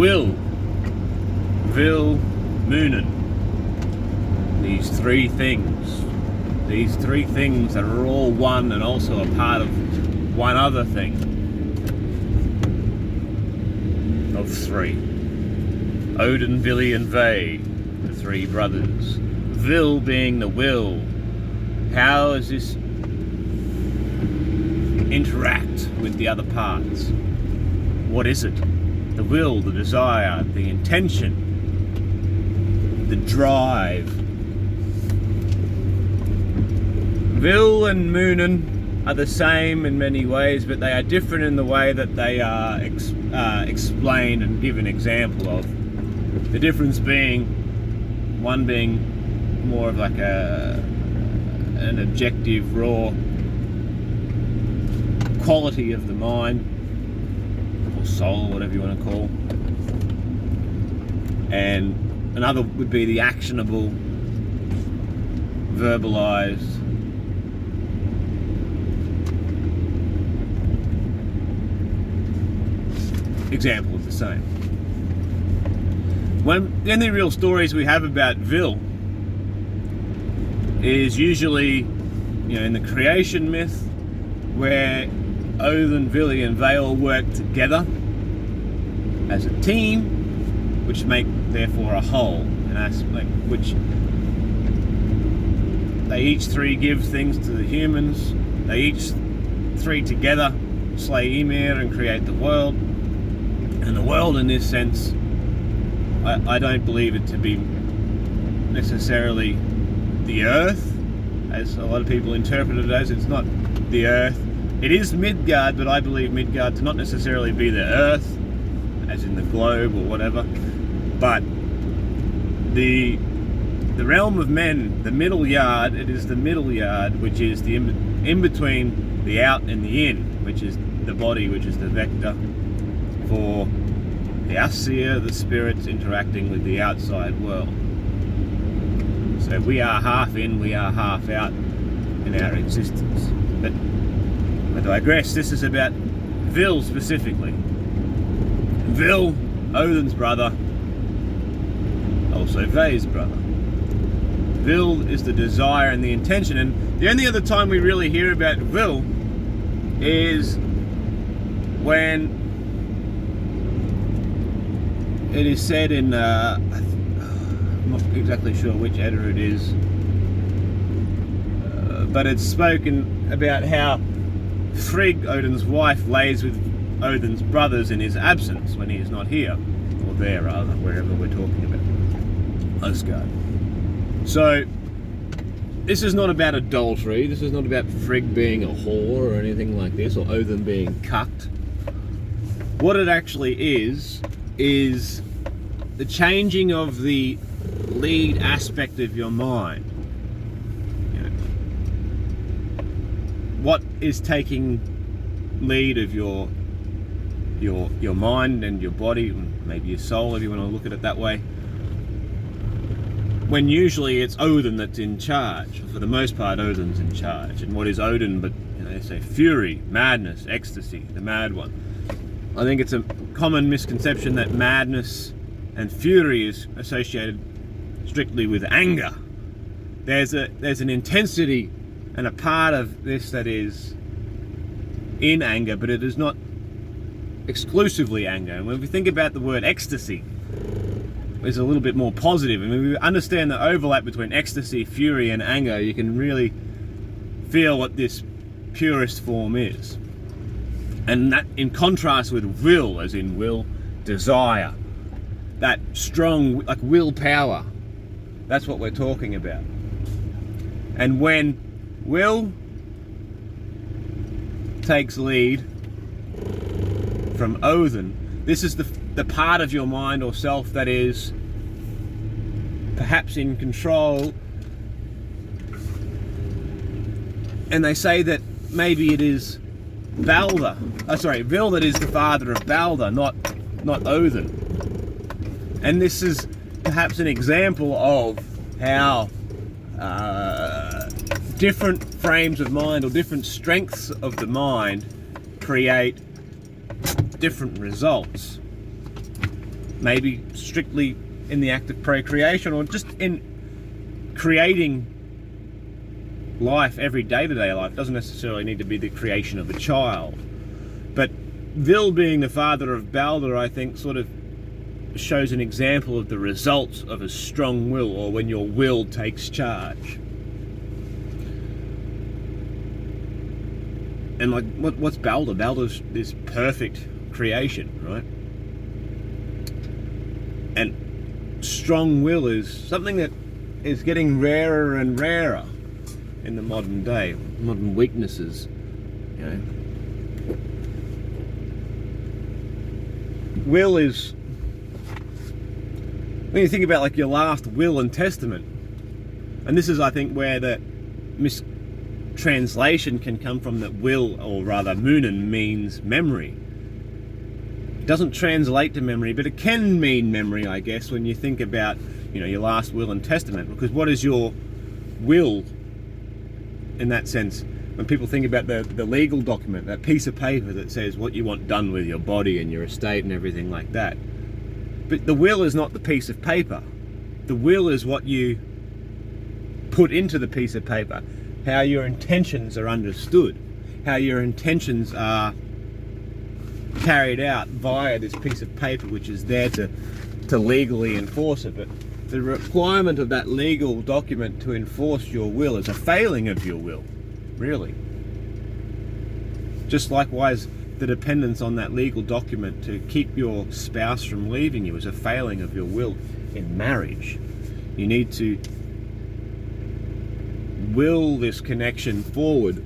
will, vil, moonen. These three things that are all one and also a part of one other thing. Of three. Odin, Vili and Ve, the three brothers. Vil being the will. How does this interact with the other parts? What is it? The will, the desire, the intention, the drive. Vil and Moonen are the same in many ways, but they are different in the way that they are explained and given example of. The difference being, one being more of like an objective, raw quality of the mind, or soul, whatever you want to call. And another would be the actionable, verbalized, example of the same. The only real stories we have about Vil is usually, in the creation myth, where Odin, Vili and Ve all work together as a team, which make therefore a whole, an aspect which they each three give things to the humans. They each three together slay Ymir and create the world. And the world, in this sense, I don't believe it to be necessarily the Earth, as a lot of people interpret it as. It's not the Earth. It is Midgard, but I believe Midgard to not necessarily be the Earth, as in the globe or whatever. But the realm of men, the middle yard, it is the middle yard, which is the in between the out and the in, which is the body, which is the vector for the Asir, the spirits interacting with the outside world. So we are half in, we are half out in our existence. But I digress. This is about Vil specifically. Vil, Odin's brother, also Ve's brother. Vil is the desire and the intention, and the only other time we really hear about Vil is when it is said in, I'm not exactly sure which Edda it is, but it's spoken about how Frigg, Odin's wife, lays with Odin's brothers in his absence when he is not here, or there rather, wherever we're talking about, Asgard. So this is not about adultery, this is not about Frigg being a whore or anything like this, or Odin being cucked. What it actually is the changing of the lead aspect of your mind. What is taking lead of your mind and your body, maybe your soul, if you want to look at it that way, when usually it's Odin that's in charge. For the most part, Odin's in charge. And what is Odin but, they say fury, madness, ecstasy, the mad one. I think it's a common misconception that madness and fury is associated strictly with anger. There's an intensity and a part of this that is in anger, but it is not exclusively anger. And when we think about the word ecstasy, it's a little bit more positive. And when we understand the overlap between ecstasy, fury and anger, you can really feel what this purest form is. And that in contrast with will, as in will, desire, that strong, like willpower, that's what we're talking about. And when will takes lead from Odin, this is the part of your mind or self that is perhaps in control. And they say that maybe it is Vil that is the father of Balder, not Odin. And this is perhaps an example of how different frames of mind or different strengths of the mind create different results. maybe strictly in the act of procreation, or just in creating life, every day-to-day life. It doesn't necessarily need to be the creation of a child. But Vil being the father of Balder, I think, sort of shows an example of the results of a strong will, or when your will takes charge. And like, what's Balder? Balder's this perfect creation, right? And strong will is something that is getting rarer and rarer in the modern day. Modern weaknesses, you know. Will is, when you think about like your last will and testament, and this is, I think, where the mistranslation can come from, that will, or rather Munin, means memory. It doesn't translate to memory, but it can mean memory, I guess, when you think about, you know, your last will and testament. Because what is your will in that sense? When people think about the legal document, that piece of paper that says what you want done with your body and your estate and everything like that. But the will is not the piece of paper. The will is what you put into the piece of paper, how your intentions are understood, how your intentions are carried out via this piece of paper, which is there to legally enforce it. But the requirement of that legal document to enforce your will is a failing of your will, really. Just likewise, the dependence on that legal document to keep your spouse from leaving you is a failing of your will in marriage. You need to will this connection forward